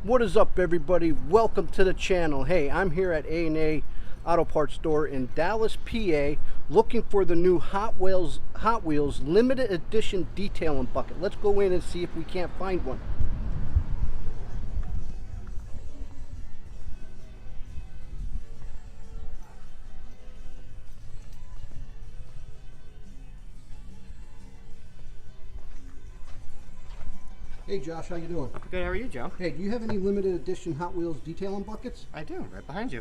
What is up, everybody? Welcome to the channel. Hey, I'm here at A&A Auto Parts Store in Dallas, PA, looking for the new Hot Wheels limited edition detailing bucket. Let's go in and see if we can't find one. Hey Josh, how you doing? Good, how are you, Joe? Hey, do you have any limited edition Hot Wheels detailing buckets? I do, right behind you.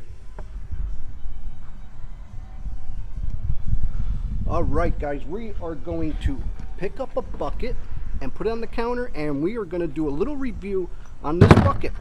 All right, guys, we are going to pick up a bucket and put it on the counter, and we are going to do a little review on this bucket.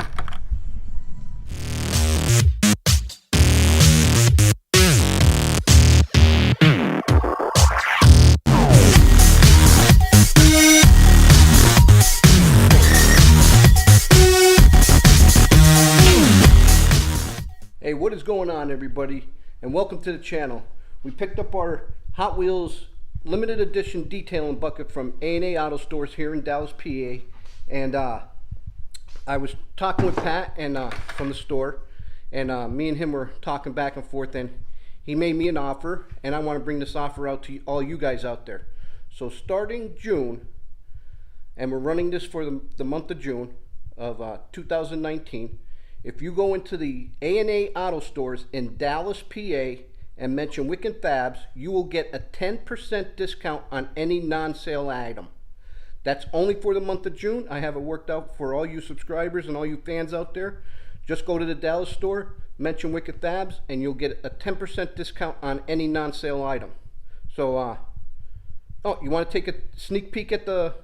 Hey, what is going on, everybody, and welcome to the channel. We picked up our Hot Wheels limited edition detailing bucket from A&A Auto Stores here in Dallas, PA, and I was talking with Pat and from the store, and me and him were talking back and forth, and he made me an offer, and I want to bring this offer out to all you guys out there. So starting June, and we're running this for the month of June of 2019, if you go into the A&A Auto Stores in Dallas, PA, and mention Wick and Fabz, you will get a 10% discount on any non-sale item. That's only for the month of June. I have it worked out for all you subscribers and all you fans out there. Just go to the Dallas store, mention Wick and Fabz, and you'll get a 10% discount on any non-sale item. So, oh, you want to take a sneak peek at the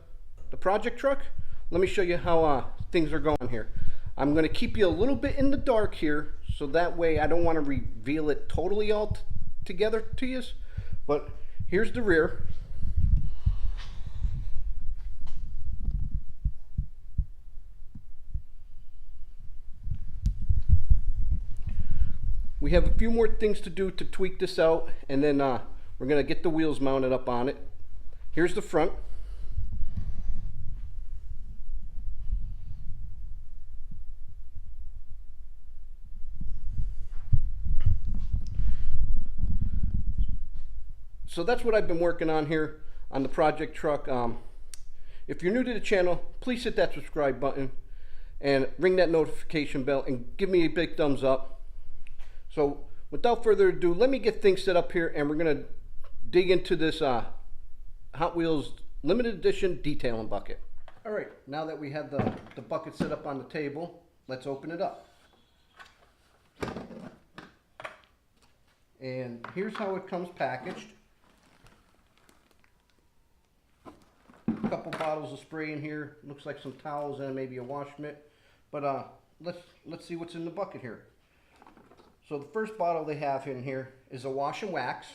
project truck? Let me show you how things are going here. I'm going to keep you a little bit in the dark here, so that way I don't want to reveal it totally all together to you. But here's the rear. We have a few more things to do to tweak this out, and then we're going to get the wheels mounted up on it. Here's the front. So that's what I've been working on here on the project truck. If you're new to the channel, please hit that subscribe button and ring that notification bell and give me a big thumbs up. So without further ado, let me get things set up here, and we're going to dig into this Hot Wheels limited edition detailing bucket. All right, now that we have the bucket set up on the table, let's open it up. And here's how it comes packaged. A couple bottles of spray in here. Looks like some towels and maybe a wash mitt. But let's see what's in the bucket here. So the first bottle they have in here is a wash and wax.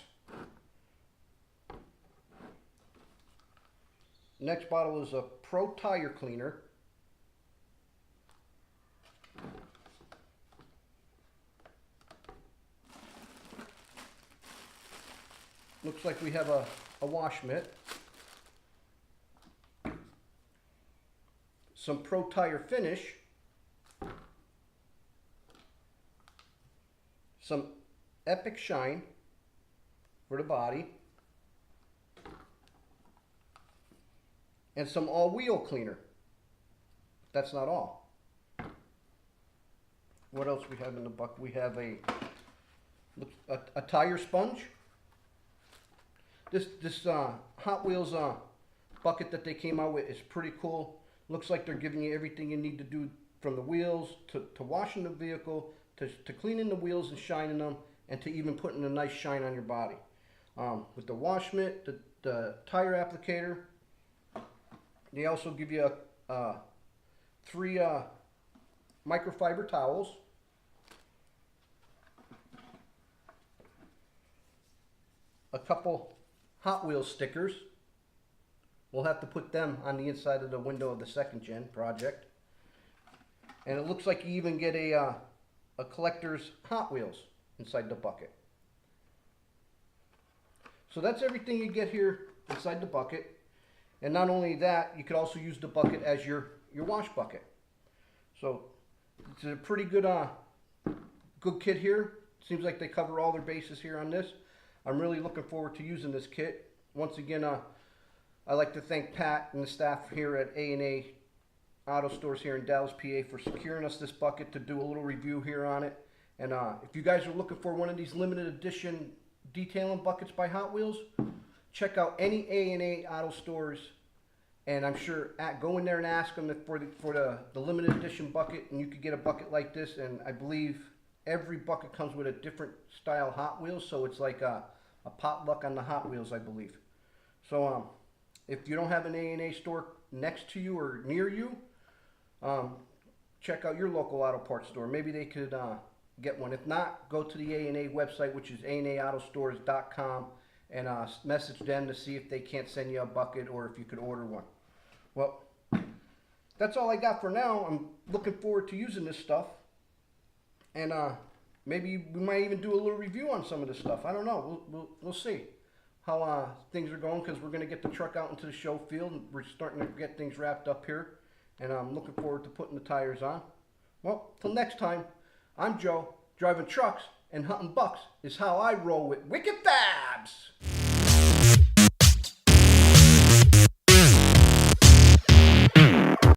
Next bottle is a Pro Tire Cleaner. Looks like we have a wash mitt. Some Pro Tire Finish, some Epic Shine for the body, and some all-wheel cleaner. That's not all. What else we have in the bucket? We have a tire sponge. This Hot Wheels bucket that they came out with is pretty cool. Looks like they're giving you everything you need to do, from the wheels to washing the vehicle to cleaning the wheels and shining them, and to even putting a nice shine on your body. With the wash mitt, the tire applicator, they also give you 3 microfiber towels, a couple Hot Wheels stickers. We'll have to put them on the inside of the window of the second gen project. And it looks like you even get a collector's Hot Wheels inside the bucket. So that's everything you get here inside the bucket. And not only that, you could also use the bucket as your wash bucket. So It's a pretty good good kit here. Seems like they cover all their bases here on this. I'm really looking forward to using this kit. Once again, I'd like to thank Pat and the staff here at A&A Auto Stores here in Dallas, PA for securing us this bucket to do a little review here on it. And if you guys are looking for one of these limited edition detailing buckets by Hot Wheels, check out any A&A Auto Stores. And I'm sure go in there and ask them for the limited edition bucket, and you could get a bucket like this. And I believe every bucket comes with a different style Hot Wheels, so it's like a potluck on the Hot Wheels, I believe. So if you don't have an A&A store next to you or near you, check out your local auto parts store. Maybe they could get one. If not, go to the A&A website, which is anautostores.com, and message them to see if they can't send you a bucket or if you could order one. Well, that's all I got for now. I'm looking forward to using this stuff, and maybe we might even do a little review on some of this stuff. I don't know. We'll see how things are going, because we're going to get the truck out into the show field, and we're starting to get things wrapped up here, and I'm looking forward to putting the tires on. Well, till next time, I'm Joe. Driving trucks and hunting bucks is how I roll with Wicked Fabz.